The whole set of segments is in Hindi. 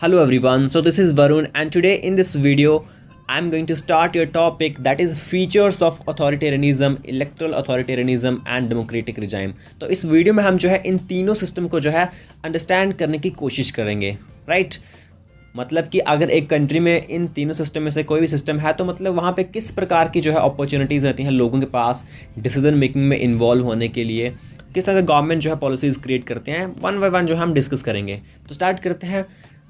Hello everyone, so this is Varun and today in this video I'm going to start your topic that is features of authoritarianism, electoral authoritarianism and democratic regime। तो इस वीडियो में हम जो है इन तीनों सिस्टम को जो है अंडरस्टैंड करने की कोशिश करेंगे, राइट। मतलब कि अगर एक कंट्री में इन तीनों सिस्टम में से कोई भी सिस्टम है तो मतलब वहाँ पे किस प्रकार की जो है अपॉर्चुनिटीज़ रहती हैं लोगों के पास डिसीजन मेकिंग में इन्वॉल्व होने के लिए, किस तरह से गवर्नमेंट जो है पॉलिसीज़ क्रिएट करते हैं, वन बाय वन जो हम डिस्कस करेंगे। तो स्टार्ट करते हैं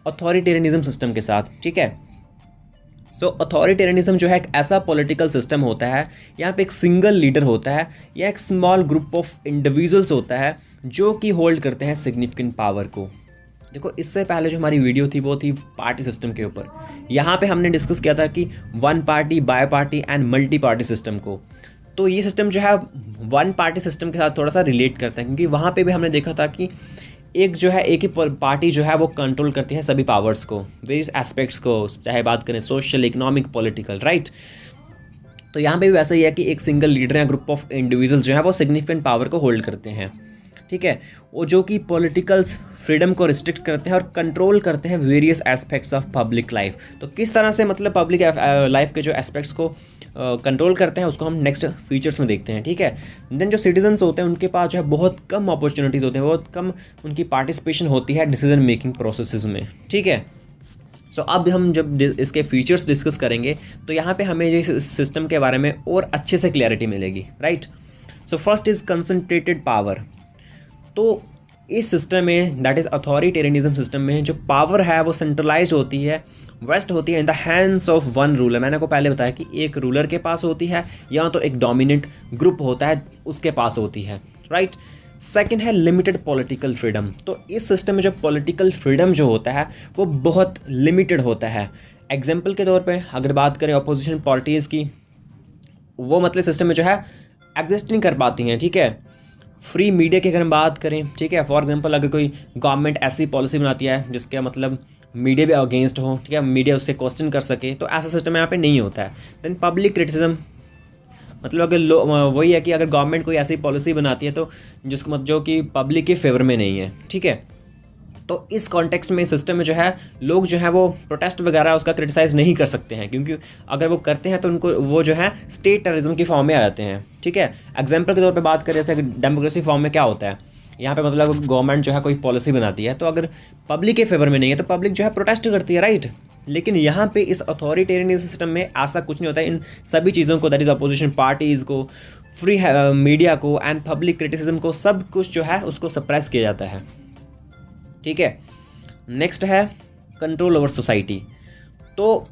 अथॉरिटेरियनिज्म सिस्टम के साथ, ठीक है। सो अथॉरिटेरियनिज्म जो है एक ऐसा पॉलिटिकल सिस्टम होता है, यहाँ पे एक सिंगल लीडर होता है या एक स्मॉल ग्रुप ऑफ इंडिविजुअल्स होता है जो कि होल्ड करते हैं सिग्निफिकेंट पावर को। देखो, इससे पहले जो हमारी वीडियो थी वो थी पार्टी सिस्टम के ऊपर। यहाँ पे हमने डिस्कस किया था कि one party, bi party and multi party system को। तो ये सिस्टम जो है वन पार्टी सिस्टम के साथ थोड़ा सा रिलेट करता है, क्योंकि वहाँ पे भी हमने देखा था कि एक जो है एक ही पार्टी जो है वो कंट्रोल करती है सभी पावर्स को, वेरियस एस्पेक्ट्स को, चाहे बात करें सोशल, इकोनॉमिक, पॉलिटिकल, राइट। तो यहाँ पे भी वैसा ही है कि एक सिंगल लीडर या ग्रुप ऑफ इंडिविजुअल्स जो है वो सिग्निफिकेंट पावर को होल्ड करते हैं, ठीक है। वो जो कि पॉलिटिकल फ्रीडम को रिस्ट्रिक्ट करते हैं और कंट्रोल करते हैं various aspects of public life. तो किस तरह से मतलब पब्लिक लाइफ के जो एस्पेक्ट्स को कंट्रोल करते हैं उसको हम नेक्स्ट फीचर्स में देखते हैं, ठीक है। देन जो सिटीजन्स होते हैं उनके पास जो है बहुत कम अपॉर्चुनिटीज़ होते हैं, बहुत कम उनकी पार्टिसिपेशन होती है डिसीजन मेकिंग प्रोसेसेस में, ठीक है। सो अब हम जब इसके फीचर्स डिस्कस करेंगे तो यहाँ पे हमें इस सिस्टम के बारे में और अच्छे से क्लैरिटी मिलेगी, right. So first is concentrated power. तो इस सिस्टम में, दैट इज़ अथॉरिटेरियनिज्म सिस्टम में, जो पावर है वो सेंट्रलाइज्ड होती है, वेस्ट होती है in the hands of one ruler. मैंने आपको पहले बताया कि एक रूलर के पास होती है या तो एक डोमिनेंट ग्रुप होता है उसके पास होती है, राइट। सेकंड है लिमिटेड पॉलिटिकल फ्रीडम। तो इस सिस्टम में जो पॉलिटिकल फ्रीडम जो होता है वो बहुत लिमिटेड होता है। एग्जाम्पल के तौर पर अगर बात करें अपोजिशन पार्टीज़ की, वो मतलब सिस्टम में जो है एग्जिस्ट नहीं कर पाती हैं, ठीक है। फ्री मीडिया की अगर हम बात करें, ठीक है, फॉर एग्जांपल अगर कोई गवर्नमेंट ऐसी पॉलिसी बनाती है जिसका मतलब मीडिया भी अगेंस्ट हो, ठीक है, मीडिया उससे क्वेश्चन कर सके, तो ऐसा सिस्टम यहाँ पे नहीं होता है। देन पब्लिक क्रिटिसिज्म, मतलब अगर वही है कि अगर गवर्नमेंट कोई ऐसी पॉलिसी बनाती है तो जिसको जो कि पब्लिक के फेवर में नहीं है, ठीक है। तो इस कॉन्टेक्स्ट में सिस्टम में जो है लोग जो है वो प्रोटेस्ट वगैरह उसका क्रिटिसाइज़ नहीं कर सकते हैं, क्योंकि अगर वो करते हैं तो उनको वो जो है स्टेट टेररिज्म की फॉर्म में आ जाते हैं, ठीक है। एग्जाम्पल के तौर पे बात करें, जैसे डेमोक्रेसी फॉर्म में क्या होता है, यहाँ पे मतलब गवर्नमेंट जो है कोई पॉलिसी बनाती है तो अगर पब्लिक के फेवर में नहीं है तो पब्लिक जो है प्रोटेस्ट करती है, राइट। लेकिन यहाँ पे इस अथॉरिटेरियन सिस्टम में ऐसा कुछ नहीं होता है। इन सभी चीज़ों को, दैट इज़ अपोजिशन पार्टीज़ को, फ्री मीडिया को एंड पब्लिक क्रिटिसिज्म को, सब कुछ जो है उसको सप्रेस किया जाता है, ठीक है। नेक्स्ट है कंट्रोल ओवर सोसाइटी। तो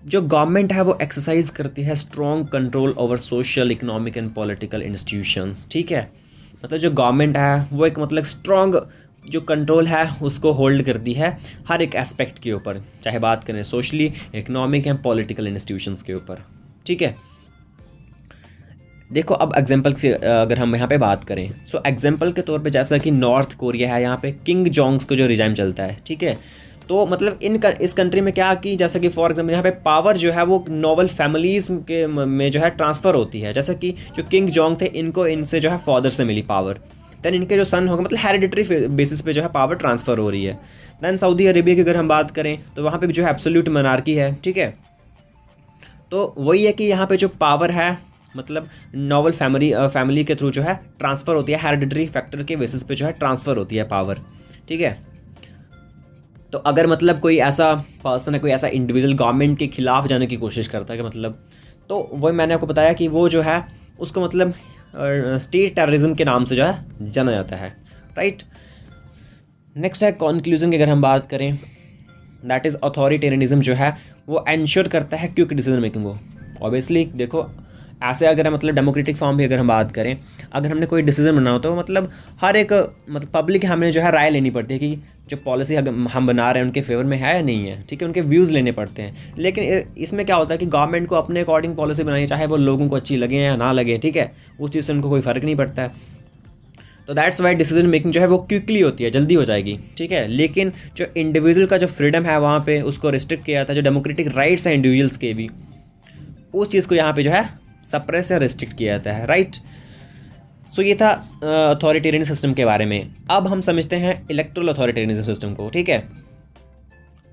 जो गवर्नमेंट है वो एक्सरसाइज करती है strong control over social, economic and political institutions, ठीक है। मतलब जो गवर्नमेंट है वो एक मतलब स्ट्रॉन्ग जो कंट्रोल है उसको होल्ड करती है हर एक एस्पेक्ट के ऊपर, चाहे बात करें socially, economic and political institutions के ऊपर, ठीक है। देखो, अब एग्जाम्पल से अगर हम यहाँ पे बात करें, सो एग्जाम्पल के तौर पे जैसा कि नॉर्थ कोरिया है, यहाँ पे किंग जोंग्स का जो रिजाइम चलता है, ठीक है। तो मतलब इस कंट्री में क्या कि जैसा कि फॉर एग्जाम्पल यहाँ पे पावर जो है वो नोबल फैमिलीज़ के में जो है ट्रांसफ़र होती है। जैसा कि जो किंग जोंग थे इनको इनसे जो है फादर से मिली पावर, दैन इनके जो सन होंगे मतलब हेरिडिटरी बेसिस पे जो है पावर ट्रांसफ़र हो रही है। दैन सऊदी अरेबिया की अगर हम बात करें तो वहाँ पर भी जो है एब्सोल्यूट मोनार्की है, ठीक है। तो वही है कि यहाँ पर जो पावर है मतलब नॉवल फैमिली के थ्रू जो है ट्रांसफ़र होती है, हेरिडिटरी फैक्टर के बेसिस पे जो है ट्रांसफ़र होती है पावर, ठीक है। तो अगर मतलब कोई ऐसा पर्सन है, कोई ऐसा इंडिविजुअल गवर्नमेंट के खिलाफ जाने की कोशिश करता है कि मतलब, तो वही मैंने आपको बताया कि वो जो है उसको मतलब स्टेट टेररिज्म के नाम से जो है जाना जाता है, राइट। नेक्स्ट है कंक्लूजन की अगर हम बात करें, दैट इज़ अथॉरिटेरियनिज्म जो है वो एंश्योर करता है क्विक डिसीजन मेकिंग को। ऑब्वियसली देखो, ऐसे अगर मतलब डेमोक्रेटिक फॉर्म भी अगर हम बात करें, अगर हमने कोई डिसीजन बनाना हो तो मतलब हर एक मतलब पब्लिक हमें जो है राय लेनी पड़ती है कि जो पॉलिसी हम बना रहे हैं उनके फेवर में है या नहीं है, ठीक है, उनके व्यूज़ लेने पड़ते हैं। लेकिन इसमें क्या होता है कि गवर्नमेंट को अपने अकॉर्डिंग पॉलिसी बनानी, चाहे वो लोगों को अच्छी लगे या ना लगे, ठीक है, उस चीज़ से उनको कोई फ़र्क नहीं पड़ता है। तो दैट्स वाई डिसीजन मेकिंग जो है वो क्विकली होती है, जल्दी हो जाएगी, ठीक है। लेकिन जो इंडिविजुअल का जो फ्रीडम है वहाँ पे उसको रिस्ट्रिक्ट किया जाता है, जो डेमोक्रेटिक राइट्स हैं इंडिविजुअल्स के भी, उस चीज़ को यहाँ पे जो है सप्रेस या रिस्ट्रिक्ट किया जाता है, राइट। सो ये था अथॉरिटेरियन सिस्टम के बारे में। अब हम समझते हैं इलेक्टोरल अथॉरिटेरियनिज्म सिस्टम को, ठीक है।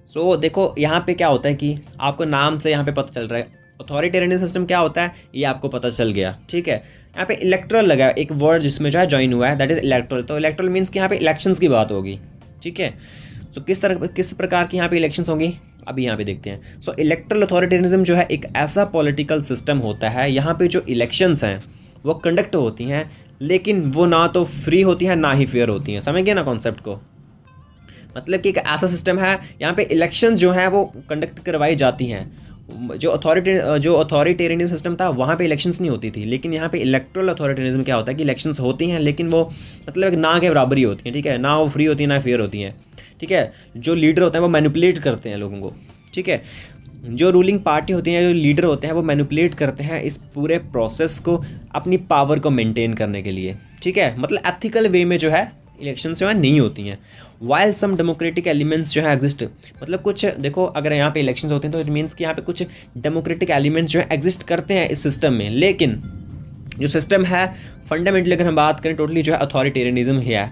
सो देखो यहाँ पे क्या होता है कि आपको नाम से यहाँ पे पता चल रहा है अथॉरिटेरियन सिस्टम क्या होता है, ये आपको पता चल गया, ठीक है। यहाँ पे इलेक्ट्रल लगा है, एक वर्ड जिसमें जो है ज्वाइन हुआ है, दैट इज इलेक्ट्रल। तो इलेक्ट्रल मीन्स कि यहाँ पे इलेक्शंस की बात होगी, ठीक है। तो किस प्रकार की यहाँ पे इलेक्शंस होंगी, अभी यहाँ पे देखते हैं। सो इलेक्ट्रल अथॉरिटेरियनिज्म जो है एक ऐसा पॉलिटिकल सिस्टम होता है, यहाँ पे जो इलेक्शंस हैं वो कंडक्ट होती हैं, लेकिन वो ना तो फ्री होती हैं ना ही फेयर होती हैं। समझ गए ना कॉन्सेप्ट को। मतलब कि एक ऐसा सिस्टम है यहाँ पे इलेक्शन जो है वो कंडक्ट करवाई जाती हैं। जो अथॉरिटेरियन सिस्टम था वहाँ पे इलेक्शंस नहीं होती थी, लेकिन यहाँ पे इलेक्ट्रल अथॉरिटेरियनिज्म क्या होता है कि इलेक्शंस होती हैं, लेकिन वो मतलब ना के बराबर ही होती हैं, ठीक है। ना वो फ्री होती हैं ना फेयर होती हैं, ठीक है। जो लीडर होते हैं वो मैनिपुलेट करते हैं लोगों को, ठीक है। जो रूलिंग पार्टी होती है, जो लीडर होते हैं वो मैनिपुलेट करते हैं इस पूरे प्रोसेस को अपनी पावर को मेंटेन करने के लिए, ठीक है। मतलब एथिकल वे में जो है इलेक्शंस जो है नहीं होती हैं। वाइल सम डेमोक्रेटिक एलिमेंट्स जो है एग्जिस्ट, मतलब कुछ देखो अगर यहाँ पे इलेक्शंस होते हैं तो इट मीन्स कि यहाँ पे कुछ डेमोक्रेटिक एलिमेंट्स जो है एग्जिस्ट करते हैं इस सिस्टम में, लेकिन जो सिस्टम है फंडामेंटली अगर हम बात करें टोटली जो है अथॉरिटेरियनिज्म ही है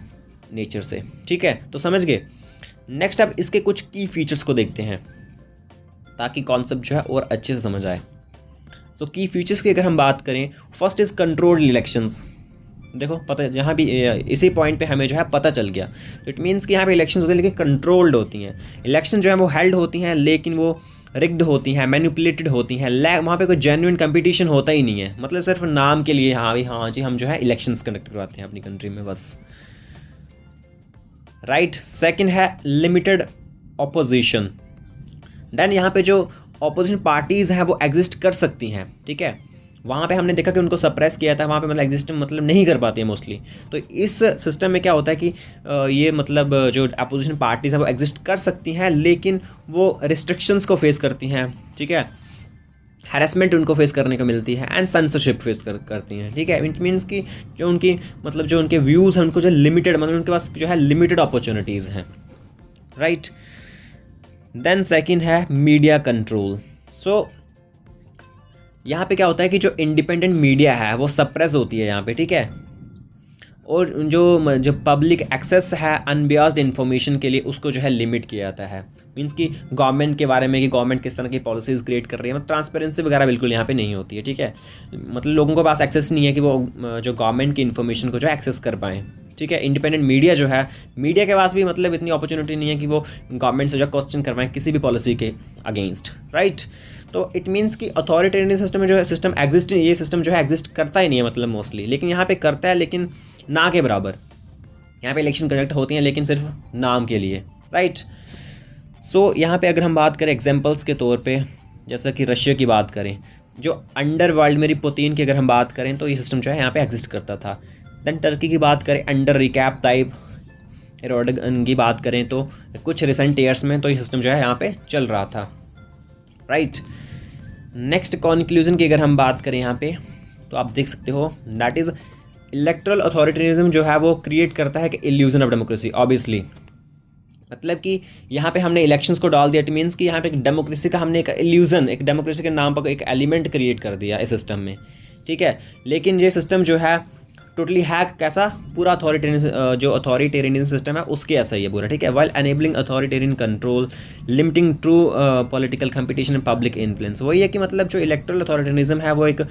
नेचर से, ठीक है। तो समझ गए। नेक्स्ट अब इसके कुछ की फीचर्स को देखते हैं ताकि कॉन्सेप्ट जो है और अच्छे से समझ आए। सो की फीचर्स की अगर हम बात करें, फर्स्ट इज कंट्रोल्ड इलेक्शंस। देखो पता यहाँ भी इसी पॉइंट पे हमें जो है पता चल गया। तो इट मीन्स कि यहाँ पे इलेक्शंस होती हैं लेकिन कंट्रोल्ड होती हैं। इलेक्शन जो है वो हेल्ड होती हैं लेकिन वो रिग्ड होती हैं, मैनिपुलेटेड होती हैं। वहाँ पे कोई जेन्युइन कंपटीशन होता ही नहीं है, मतलब सिर्फ नाम के लिए हाँ जी हम जो है इलेक्शंस कंडक्ट करवाते हैं अपनी कंट्री में बस, राइट। सेकेंड है लिमिटेड ऑपोजिशन। देन यहाँ पे जो ऑपोजिशन पार्टीज़ हैं वो एग्जिस्ट कर सकती हैं, ठीक है। वहाँ पे हमने देखा कि उनको सप्रेस किया था, वहाँ पे मतलब एग्जिस्ट मतलब नहीं कर पाती है मोस्टली। तो इस सिस्टम में क्या होता है कि ये मतलब जो अपोजिशन पार्टीज़ हैं वो एग्जिस्ट कर सकती हैं, लेकिन वो रिस्ट्रिक्शंस को फेस करती हैं, ठीक है। हैरेसमेंट उनको फेस करने को मिलती है एंड सेंसरशिप फेस करती हैं, ठीक है। इट मीन्स कि जो उनकी मतलब जो उनके व्यूज़ हैं उनको जो लिमिटेड मतलब उनके पास जो है लिमिटेड अपॉर्चुनिटीज़ हैं, राइट। देन सेकेंड है मीडिया कंट्रोल। सो यहाँ पे क्या होता है कि जो इंडिपेंडेंट मीडिया है वो सप्रेस होती है यहाँ पे, ठीक है। और जो पब्लिक एक्सेस है अनबियास्ड इन्फॉर्मेशन के लिए उसको जो है लिमिट किया जाता है। मीन्स कि गवर्नमेंट के बारे में कि गवर्नमेंट किस तरह की पॉलिसीज़ क्रिएट कर रही है, मतलब ट्रांसपेरेंसी वगैरह बिल्कुल यहाँ पे नहीं होती है, ठीक है। मतलब लोगों के पास एक्सेस नहीं है कि वो जो गवर्नमेंट की इन्फॉर्मेशन को जो एक्सेस कर पाएँ, ठीक है। इंडिपेंडेंट मीडिया जो है, मीडिया के पास भी मतलब इतनी अपॉर्चुनिटी नहीं है कि वो गवर्नमेंट से जो क्वेश्चन करवाएं किसी भी पॉलिसी के अगेंस्ट, राइट। तो इट मीन्स कि अथॉरिटेरियन सिस्टम में जो है सिस्टम एग्जिस्ट, ये सिस्टम जो है एग्जिस्ट करता ही नहीं है मतलब मोस्टली, लेकिन यहाँ पे करता है लेकिन ना के बराबर। यहाँ पे इलेक्शन कंडक्ट होती हैं लेकिन सिर्फ नाम के लिए, राइट। सो यहाँ पे अगर हम बात करें एग्जांपल्स के तौर पे, जैसा कि रशिया की बात करें, जो अंडर व्लादिमीर पुतिन की अगर हम बात करें तो ये सिस्टम जो है यहाँ पे एग्जिस्ट करता था। दैन टर्की की बात करें अंडर रिकैप ताइप एर्दोगन की बात करें तो कुछ रिसेंट ईयर्स में तो ये सिस्टम जो है यहाँ पे चल रहा था, राइट। नेक्स्ट कंक्लूजन की अगर हम बात करें यहाँ पे तो आप देख सकते हो दैट इज़ इलेक्ट्रल अथॉरिटेरियनिज्म जो है वो क्रिएट करता है कि इल्यूजन ऑफ डेमोक्रेसी, ऑब्वियसली। मतलब कि यहाँ पे हमने इलेक्शंस को डाल दिया, इट मीन्स कि यहाँ पे एक डेमोक्रेसी का हमने एक इल्यूजन, एक डेमोक्रेसी के नाम पर एक एलिमेंट क्रिएट कर दिया इस सिस्टम में, ठीक है। लेकिन ये सिस्टम जो है टोटली हैक कैसा, पूरा जो अथॉरिटेरियन सिस्टम है उसके ऐसा ही है पूरा, ठीक है। While enabling authoritarian control, limiting true political competition and public influence. वही है कि मतलब जो इलेक्ट्रल अथॉरिटेरियनिज्म है वो एक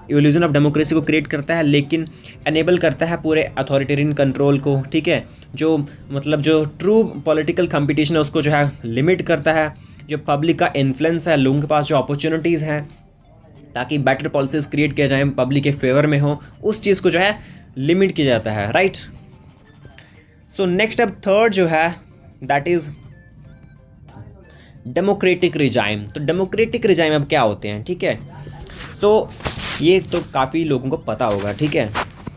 इल्यूजन ऑफ डेमोक्रेसी को क्रिएट करता है, लेकिन एनेबल करता है पूरे अथॉरिटेरियन कंट्रोल को, ठीक है। जो मतलब जो ट्रू पॉलिटिकल कंपटीशन है उसको जो है लिमिट करता है। जो पब्लिक का इन्फ्लुएंस है, लोगों के पास जो अपॉर्चुनिटीज़ हैं ताकि बेटर पॉलिसीज क्रिएट किया जाए, पब्लिक के फेवर में हो, उस चीज़ को जो है लिमिट किया जाता है, राइट। सो नेक्स्ट अब थर्ड जो है दैट इज डेमोक्रेटिक रिजाइम। तो डेमोक्रेटिक रिजाइम अब क्या होते हैं, ठीक है। सो ये तो काफ़ी लोगों को पता होगा, ठीक है।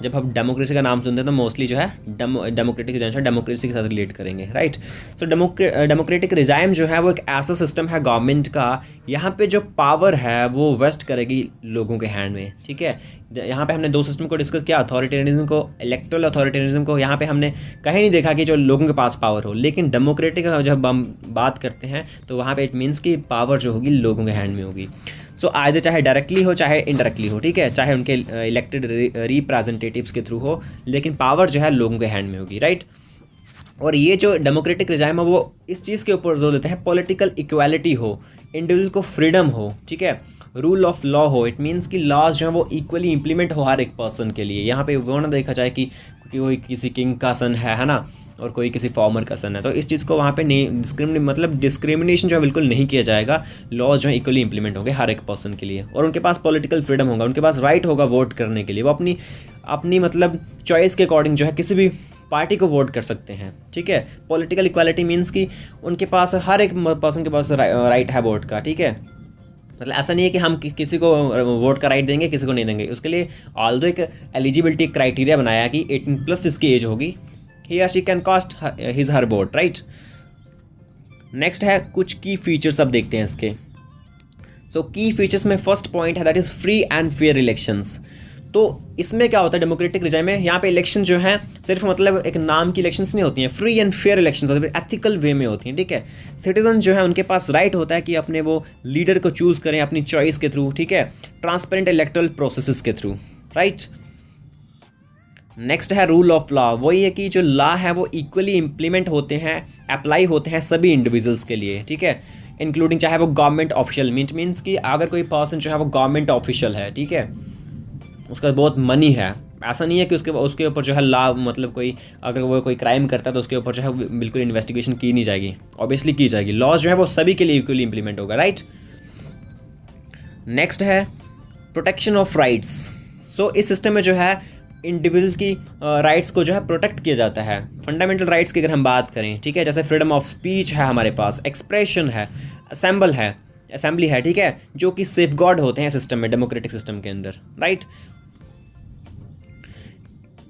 जब हम डेमोक्रेसी का नाम सुनते हैं तो मोस्टली जो है डेमोक्रेटिक रिजाइम डेमोक्रेसी के साथ रिलेट करेंगे, राइट। सो डेमोक्रेटिक रिजाइम जो है वो एक ऐसा सिस्टम है गवर्नमेंट का, यहाँ पे जो पावर है वो वेस्ट करेगी लोगों के हैंड में, ठीक है। यहाँ पे हमने दो सिस्टम को डिस्कस किया, अथॉरिटेरियनिज्म को, इलेक्ट्रल अथॉरिटेरियनिज्म को। यहाँ पे हमने कहीं नहीं देखा कि जो लोगों के पास पावर हो, लेकिन डेमोक्रेटिक जब हम बात करते हैं तो वहाँ पे इट मीन्स कि पावर जो होगी लोगों के हैंड में होगी। सो आइदर चाहे डायरेक्टली हो चाहे इनडायरेक्टली हो, ठीक है, चाहे उनके इलेक्टेड रिप्रेजेंटेटिव्स के थ्रू हो, लेकिन पावर जो है लोगों के हैंड में होगी, राइट। और ये जो डेमोक्रेटिक रिजाइम है वो इस चीज़ के ऊपर जोर देते हैं पॉलिटिकल इक्वालिटी हो, इंडिविजुअल को फ्रीडम हो, ठीक है, रूल ऑफ लॉ हो। इट मीन्स कि लॉज जो है वो इक्वली इंप्लीमेंट हो हर एक पर्सन के लिए। यहाँ पे वो ना देखा जाए कि कोई किसी किंग का सन है ना, और कोई किसी फार्मर का सन है, तो इस चीज़ को वहाँ पे नहीं डिस्क्रिमिनेशन जो है बिल्कुल नहीं किया जाएगा। लॉज जो है इक्वली इंप्लीमेंट होंगे हर एक पर्सन के लिए, और उनके पास पॉलिटिकल फ्रीडम होगा, उनके पास राइट होगा वोट करने के लिए। वो अपनी चॉइस के अकॉर्डिंग जो है किसी भी पार्टी को वोट कर सकते हैं, ठीक है। पॉलिटिकल इक्वालिटी मीन्स कि उनके पास हर एक पर्सन के पास राइट है वोट का, ठीक है। मतलब ऐसा नहीं है कि हम किसी को वोट का राइट देंगे, किसी को नहीं देंगे। उसके लिए ऑल्दो एक एलिजिबिलिटी क्राइटेरिया बनाया कि 18+ जिसकी एज होगी, ही और she can cast his her vote, right. Next है कुछ की फीचर्स, अब देखते हैं इसके। सो की फीचर्स में फर्स्ट पॉइंट है that is free and fair elections. तो इसमें क्या होता है डेमोक्रेटिक रिजाइम में, यहाँ पे इलेक्शन जो है सिर्फ एक नाम की इलेक्शंस नहीं होती हैं, फ्री एंड फेयर इलेक्शंस होती हैं, एथिकल वे में होती हैं, ठीक है। सिटीजन जो है उनके पास राइट होता है कि अपने वो लीडर को चूज़ करें अपनी चॉइस के थ्रू, ठीक है, ट्रांसपेरेंट इलेक्टोरल प्रोसेसेस के थ्रू, राइट। नेक्स्ट है रूल ऑफ लॉ। वही है कि जो लॉ है वो इक्वली इंप्लीमेंट होते हैं, अप्लाई होते हैं सभी इंडिविजुअल्स के लिए, ठीक है, इंक्लूडिंग चाहे वो गवर्नमेंट ऑफिशियल मीन्स कि अगर कोई पर्सन जो है वो गवर्नमेंट ऑफिशियल है, ठीक है, उसका बहुत मनी है, ऐसा नहीं है कि उसके ऊपर जो है लॉ कोई अगर वो कोई क्राइम करता है तो उसके ऊपर जो है बिल्कुल इन्वेस्टिगेशन की नहीं जाएगी, ऑब्वियसली की जाएगी। लॉज जो है वो सभी के लिए इक्वली इंप्लीमेंट होगा, राइट। नेक्स्ट है प्रोटेक्शन ऑफ राइट्स। सो इस सिस्टम में जो है इंडिविजुअल्स की राइट्स को जो है प्रोटेक्ट किया जाता है। फंडामेंटल राइट्स की अगर हम बात करें, ठीक है, जैसे फ्रीडम ऑफ स्पीच है हमारे पास, एक्सप्रेशन है, असेंबली है, ठीक है, जो कि सेफ गार्ड होते हैं सिस्टम में, डेमोक्रेटिक सिस्टम के अंदर, राइट।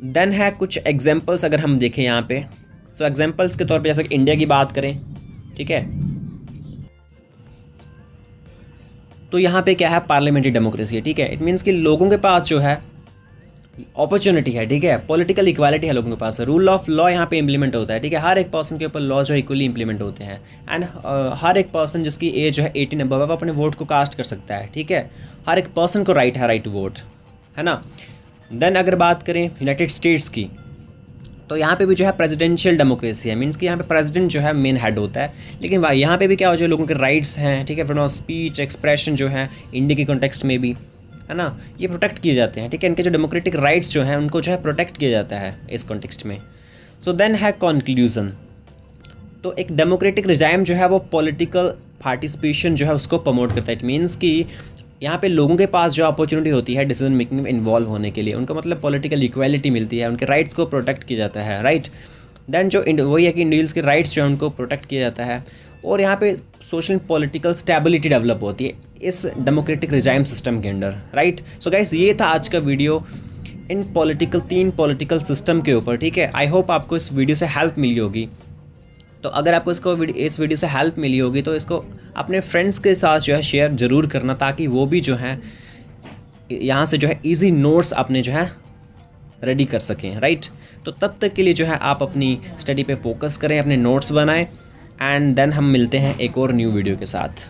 देन है कुछ एग्जांपल्स अगर हम देखें यहाँ पे। सो एग्जांपल्स के तौर पे जैसे कि इंडिया की बात करें, ठीक है, तो यहाँ पे क्या है, पार्लियामेंट्री डेमोक्रेसी है, ठीक है। इट मीन्स कि लोगों के पास जो है अपॉर्चुनिटी है, ठीक है, पॉलिटिकल इक्वालिटी है लोगों के पास, रूल ऑफ लॉ यहाँ पे इंप्लीमेंट होता है, ठीक है, हर एक पर्सन के ऊपर लॉ जो है इक्वली इंप्लीमेंट होते हैं। एंड हर एक पर्सन जिसकी एज जो है 18 अबव है वो अपने वोट को कास्ट कर सकता है, ठीक है, हर एक पर्सन को राइट है, राइट टू वोट, है ना। देन अगर बात करें यूनाइटेड स्टेट्स की, तो यहाँ पे भी जो है प्रेसिडेंशियल डेमोक्रेसी है, मीन्स कि यहाँ पे प्रेसिडेंट जो है मेन हेड होता है। लेकिन यहाँ पे भी क्या हो, जो लोगों के राइट्स हैं, ठीक है, फ्रीडम ऑफ स्पीच, एक्सप्रेशन जो है इंडिया के कॉन्टेक्स्ट में भी, है ना, ये प्रोटेक्ट किए जाते हैं, ठीक है। इनके जो डेमोक्रेटिक राइट्स जो हैं उनको जो है प्रोटेक्ट किया जाता है इस कॉन्टेक्स्ट में। सो देन है कंक्लूजन। तो एक डेमोक्रेटिक रिजाइम जो है वो पॉलिटिकल पार्टिसिपेशन जो है उसको प्रमोट करता है। इट मीन्स कि यहाँ पे लोगों के पास जो अपॉर्चुनिटी होती है डिसीजन मेकिंग में इन्वॉल्व होने के लिए, उनको पॉलिटिकल इक्वालिटी मिलती है, उनके राइट्स को प्रोटेक्ट किया जाता है, राइट। देन जो वही है कि इंडिविजुअल्स के राइट्स जो है उनको प्रोटेक्ट किया जाता है, और यहाँ पे सोशल पॉलिटिकल स्टेबिलिटी डेवलप होती है इस डेमोक्रेटिक रिजाइम सिस्टम के अंडर, राइट। सो गाइस, ये था आज का वीडियो इन तीन पॉलिटिकल सिस्टम के ऊपर, ठीक है। आई होप आपको इस वीडियो से हेल्प मिली होगी। तो अगर आपको इस वीडियो से हेल्प मिली होगी तो इसको अपने फ्रेंड्स के साथ जो है शेयर ज़रूर करना, ताकि वो भी जो है यहाँ से जो है ईजी नोट्स अपने जो है रेडी कर सकें, राइट। तो तब तक के लिए जो है आप अपनी स्टडी पे फोकस करें, अपने नोट्स बनाएं, एंड देन हम मिलते हैं एक और न्यू वीडियो के साथ।